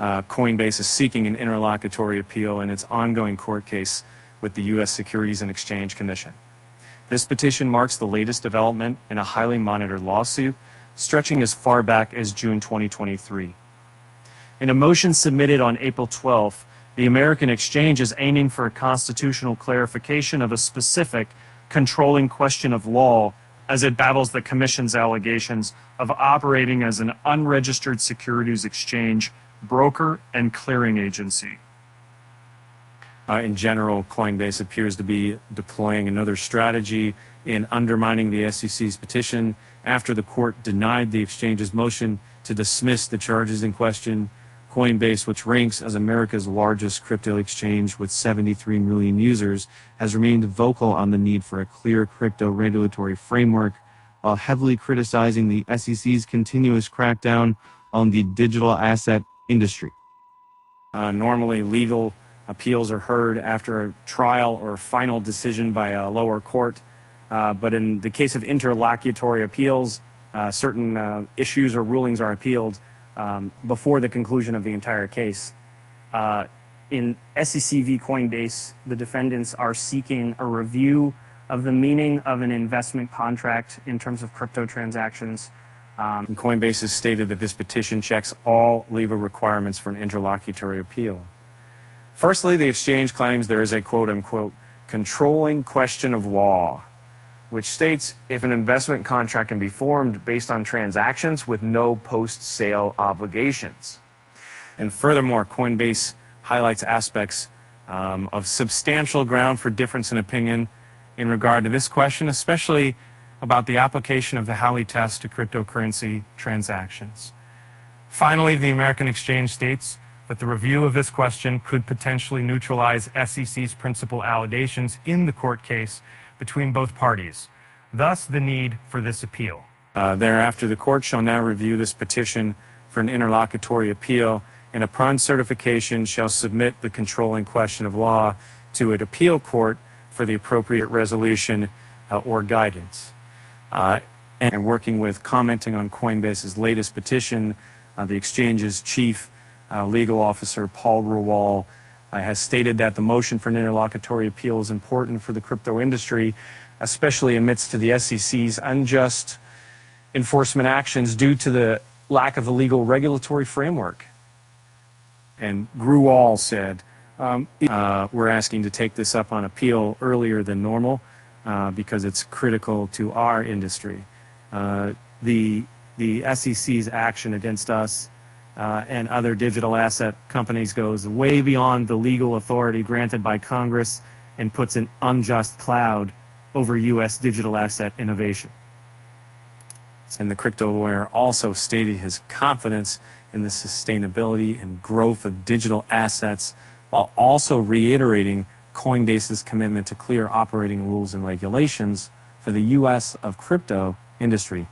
Coinbase is seeking an interlocutory appeal in its ongoing court case with the U.S. Securities and Exchange Commission. This petition marks the latest development in a highly monitored lawsuit stretching as far back as June 2023. In a motion submitted on April 12th, the American Exchange is aiming for a constitutional clarification of a specific controlling question of law as it battles the Commission's allegations of operating as an unregistered securities exchange, broker, and clearing agency. In general, Coinbase appears to be deploying another strategy in undermining the SEC's petition after the court denied the exchange's motion to dismiss the charges in question. Coinbase, which ranks as America's largest crypto exchange with 73 million users, has remained vocal on the need for a clear crypto regulatory framework, while heavily criticizing the SEC's continuous crackdown on the digital asset industry. Normally, legal appeals are heard after a trial or final decision by a lower court, but in the case of interlocutory appeals, certain issues or rulings are appealed before the conclusion of the entire case. In SEC v. Coinbase, the defendants are seeking a review of the meaning of an investment contract in terms of crypto transactions. Coinbase has stated that this petition checks all legal requirements for an interlocutory appeal. Firstly, the exchange claims there is a quote-unquote controlling question of law, which states if an investment contract can be formed based on transactions with no post-sale obligations. And furthermore, Coinbase highlights aspects of substantial ground for difference in opinion in regard to this question, especially about the application of the Howey test to cryptocurrency transactions. Finally, the American Exchange states that the review of this question could potentially neutralize SEC's principal allegations in the court case between both parties, thus the need for this appeal. Thereafter, the court shall now review this petition for an interlocutory appeal, and upon certification shall submit the controlling question of law to an appeal court for the appropriate resolution or guidance. And working with commenting on Coinbase's latest petition, the exchange's chief legal officer, Paul Ruwal, has stated that the motion for an interlocutory appeal is important for the crypto industry, especially amidst the SEC's unjust enforcement actions due to the lack of a legal regulatory framework. And Ruwal said, we're asking to take this up on appeal earlier than normal because it's critical to our industry. The SEC's action against us and other digital asset companies goes way beyond the legal authority granted by Congress and puts an unjust cloud over U.S. digital asset innovation. And the crypto lawyer also stated his confidence in the sustainability and growth of digital assets, while also reiterating Coinbase's commitment to clear operating rules and regulations for the U.S. of crypto industry.